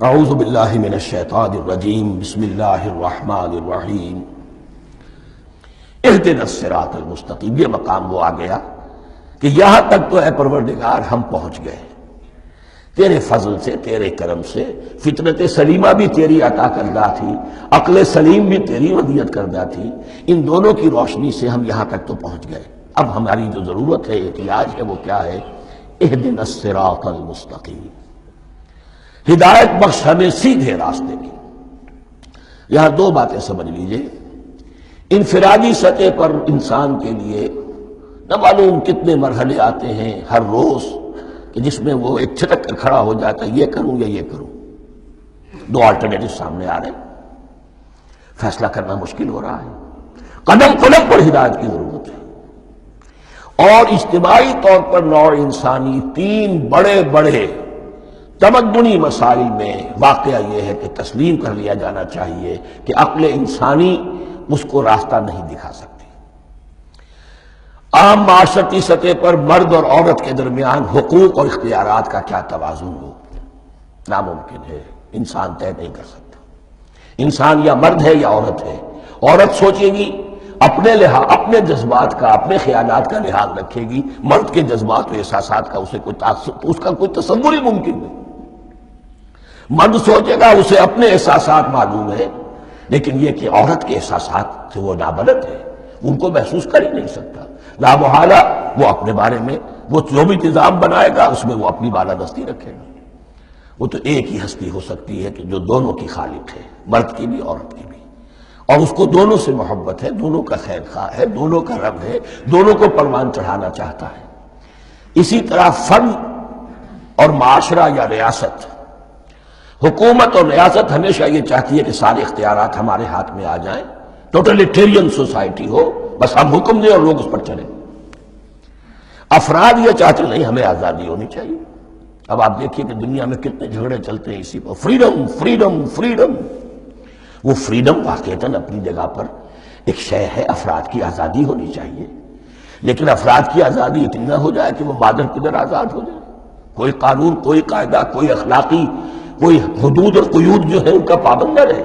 اعوذ باللہ من الشیطان الرجیم بسم اللہ الرحمن الرحیم اہدنا الصراط المستقیم۔ یہ مقام وہ آ گیا کہ یہاں تک تو اے پروردگار ہم پہنچ گئے، تیرے فضل سے، تیرے کرم سے۔ فطرت سلیمہ بھی تیری عطا کردہ تھی، عقل سلیم بھی تیری ودیت کردہ تھی، ان دونوں کی روشنی سے ہم یہاں تک تو پہنچ گئے۔ اب ہماری جو ضرورت ہے، احتیاج ہے، وہ کیا ہے؟ اہدنا الصراط المستقیم، ہدایت بخش ہمیں سیدھے راستے کی۔ یہاں دو باتیں سمجھ لیجئے۔ انفرادی سطح پر انسان کے لیے نہ معلوم کتنے مرحلے آتے ہیں ہر روز کہ جس میں وہ ایک چھٹک کر کھڑا ہو جاتا ہے، یہ کروں یا یہ کروں۔ دو آلٹرنیٹو سامنے آ رہے ہیں، فیصلہ کرنا مشکل ہو رہا ہے۔ قدم قدم پر ہدایت کی ضرورت ہے، اور اجتماعی طور پر نوع انسانی تین بڑے بڑے تمدنی مسائل میں واقعہ یہ ہے کہ تسلیم کر لیا جانا چاہیے کہ عقل انسانی اس کو راستہ نہیں دکھا سکتی۔ عام معاشرتی سطح پر مرد اور عورت کے درمیان حقوق اور اختیارات کا کیا توازن ہو، ناممکن ہے، انسان طے نہیں کر سکتا۔ انسان یا مرد ہے یا عورت ہے۔ عورت سوچے گی اپنے لحاظ، اپنے جذبات کا، اپنے خیالات کا لحاظ رکھے گی، مرد کے جذبات و احساسات کا اس کا کوئی تصور ہی ممکن نہیں۔ مرد سوچے گا اسے اپنے احساسات معلوم ہے، لیکن یہ کہ عورت کے احساسات سے وہ نابلد ہے، ان کو محسوس کر ہی نہیں سکتا۔ لا محالہ وہ اپنے بارے میں وہ جو بھی نظام بنائے گا اس میں وہ اپنی بالادستی رکھے گا۔ وہ تو ایک ہی ہستی ہو سکتی ہے کہ جو دونوں کی خالق ہے، مرد کی بھی عورت کی بھی، اور اس کو دونوں سے محبت ہے، دونوں کا خیر خواہ ہے، دونوں کا رب ہے، دونوں کو پروان چڑھانا چاہتا ہے۔ اسی طرح فرد اور معاشرہ یا ریاست، حکومت اور ریاست ہمیشہ یہ چاہتی ہے کہ سارے اختیارات ہمارے ہاتھ میں آ جائیں، ٹوٹلیٹیرین سوسائٹی ہو، بس ہم حکم دیں اور لوگ اس پر چلیں۔ افراد یہ چاہتے نہیں، ہمیں آزادی ہونی چاہیے۔ اب آپ دیکھیے کہ دنیا میں کتنے جھگڑے چلتے ہیں اسی پر، فریڈم فریڈم فریڈم۔ وہ فریڈم واقعتاً اپنی جگہ پر ایک شے ہے، افراد کی آزادی ہونی چاہیے، لیکن افراد کی آزادی اتنی نہ ہو جائے کہ وہ مادر قدر آزاد ہو جائے۔ کوئی قانون، کوئی قاعدہ، کوئی اخلاقی کوئی حدود اور قیود جو ہے ان کا پابند نہ رہے۔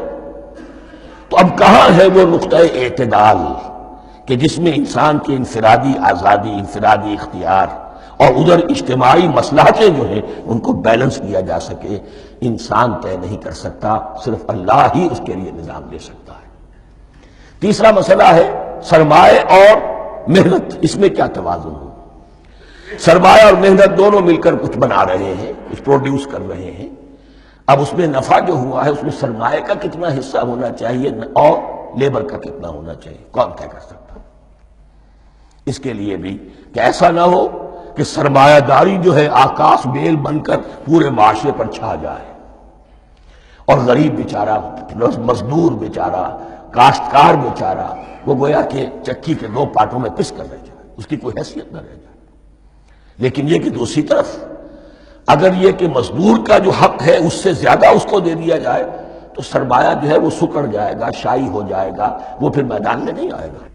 تو اب کہاں ہے وہ نقطہ اعتدال کہ جس میں انسان کی انفرادی آزادی، انفرادی اختیار اور ادھر اجتماعی مصلحتیں جو ہیں ان کو بیلنس کیا جا سکے؟ انسان طے نہیں کر سکتا، صرف اللہ ہی اس کے لیے نظام دے سکتا ہے۔ تیسرا مسئلہ ہے سرمایہ اور محنت، اس میں کیا توازن ہو؟ سرمایہ اور محنت دونوں مل کر کچھ بنا رہے ہیں، کچھ پروڈیوس کر رہے ہیں۔ اب اس میں نفع جو ہوا ہے اس میں سرمایہ کا کتنا حصہ ہونا چاہیے اور لیبر کا کتنا ہونا چاہیے، کون طے کر سکتا؟ اس کے لیے بھی کہ ایسا نہ ہو کہ سرمایہ داری جو ہے آکاش بیل بن کر پورے معاشرے پر چھا جائے، اور غریب بیچارہ، مزدور بیچارہ، کاشتکار بیچارہ، وہ گویا کہ چکی کے دو پارٹوں میں پس کر رہ جائے، اس کی کوئی حیثیت نہ رہ جائے۔ لیکن یہ کہ دوسری طرف اگر یہ کہ مزدور کا جو حق ہے اس سے زیادہ اس کو دے دیا جائے تو سرمایہ جو ہے وہ سکڑ جائے گا، شائی ہو جائے گا، وہ پھر میدان میں نہیں آئے گا۔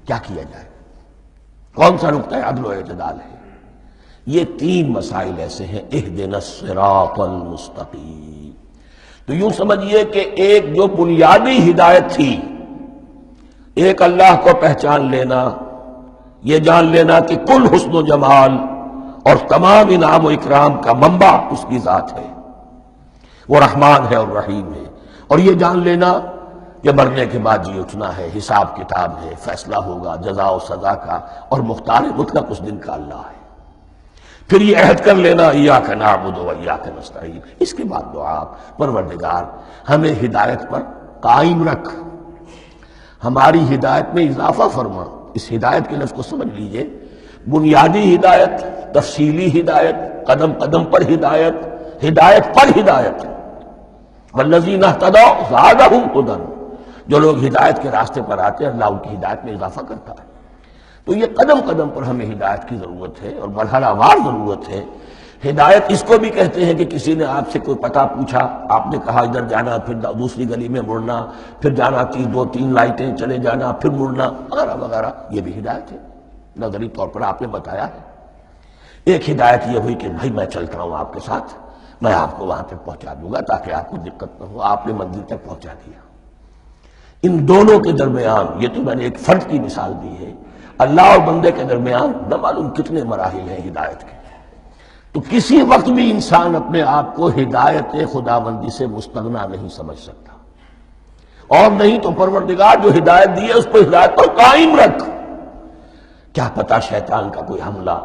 کیا کیا جائے؟ کون سا نقطہ عدل و اعتدال ہے؟ یہ تین مسائل ایسے ہیں، اہدنا الصراط المستقیم۔ تو یوں سمجھیے کہ ایک جو بنیادی ہدایت تھی، ایک اللہ کو پہچان لینا، یہ جان لینا کہ کل حسن و جمال اور تمام انعام و اکرام کا منبع اس کی ذات ہے، وہ رحمان ہے اور رحیم ہے، اور یہ جان لینا کہ مرنے کے بعد جی اٹھنا ہے، حساب کتاب ہے، فیصلہ ہوگا جزا و سزا کا، اور مختار مطلق اس دن کا اللہ ہے۔ پھر یہ عہد کر لینا ایاک نعبد و ایاک نستعین۔ اس کے بعد دعا، پروردگار ہمیں ہدایت پر قائم رکھ، ہماری ہدایت میں اضافہ فرما۔ اس ہدایت کے لفظ کو سمجھ لیجئے، بنیادی ہدایت، تفصیلی ہدایت، قدم قدم پر ہدایت، ہدایت پر ہدایت۔ والذین اہتدوا زادہم ھدی، جو لوگ ہدایت کے راستے پر آتے ہیں اللہ ان کی ہدایت میں اضافہ کرتا ہے۔ تو یہ قدم قدم پر ہمیں ہدایت کی ضرورت ہے اور مرحلہ وار ضرورت ہے۔ ہدایت اس کو بھی کہتے ہیں کہ کسی نے آپ سے کوئی پتہ پوچھا، آپ نے کہا ادھر جانا، پھر دوسری گلی میں مڑنا، پھر جانا دو تین لائٹیں چلے جانا، پھر مڑنا، وغیرہ وغیرہ، یہ بھی ہدایت ہے۔ نظری طور پر آپ نے بتایا ہے۔ ایک ہدایت یہ ہوئی کہ بھائی میں چلتا ہوں آپ کے ساتھ، میں آپ کو وہاں تک پہنچا دوں گا تاکہ آپ کو دقت نہ ہو. آپ نے منزل تک پہنچا دیا. ان دونوں کے درمیان، یہ تو میں نے ایک فرد کی مثال دی ہے، اللہ اور بندے کے درمیان نہ معلوم کتنے مراحل ہیں ہدایت کے. تو کسی وقت بھی انسان اپنے آپ کو ہدایت خداوندی سے مستغنا نہیں سمجھ سکتا. اور نہیں تو پروردگار جو ہدایت دی ہے اس کو ہدایت پر قائم رکھ. کیا پتہ شیطان کا کوئی حملہ،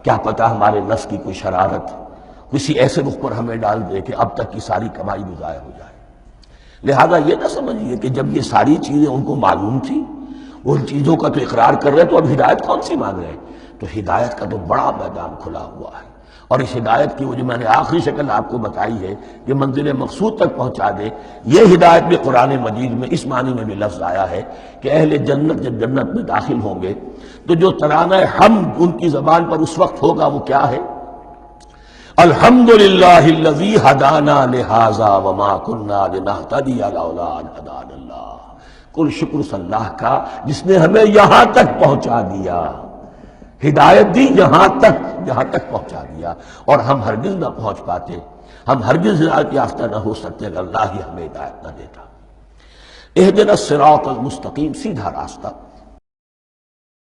کیا پتہ ہمارے نفس کی کوئی شرارت کسی ایسے رخ پر ہمیں ڈال دے کہ اب تک کی ساری کمائی بھی ضائع ہو جائے. لہذا یہ نہ سمجھیے کہ جب یہ ساری چیزیں ان کو معلوم تھی، ان چیزوں کا تو اقرار کر رہے تو اب ہدایت کون سی مانگ رہے ہیں. تو ہدایت کا تو بڑا میدان کھلا ہوا ہے. اور اس ہدایت کی وہ جو میں نے آخری شکل آپ کو بتائی ہے کہ منزل مقصود تک پہنچا دے، یہ ہدایت بھی قرآن مجید میں اس معنی میں بھی لفظ آیا ہے کہ اہل جنت جب جنت میں داخل ہوں گے تو جو ترانہ حمد ان کی زبان پر اس وقت ہوگا وہ کیا ہے؟ الحمدللہ الذی ہدانا لہذا وما کنا لنہتدی لولا ان ہدانا اللہ. کل شکر اللہ کا جس نے ہمیں یہاں تک پہنچا دیا، ہدایت دی یہاں تک پہنچا دیا. اور ہم ہرگز نہ پہنچ پاتے، ہم ہرگز ہدایت یافتہ نہ ہو سکتے اگر اللہ ہی ہمیں ہدایت نہ دیتا. اہدنا الصراط المستقیم، سیدھا راستہ.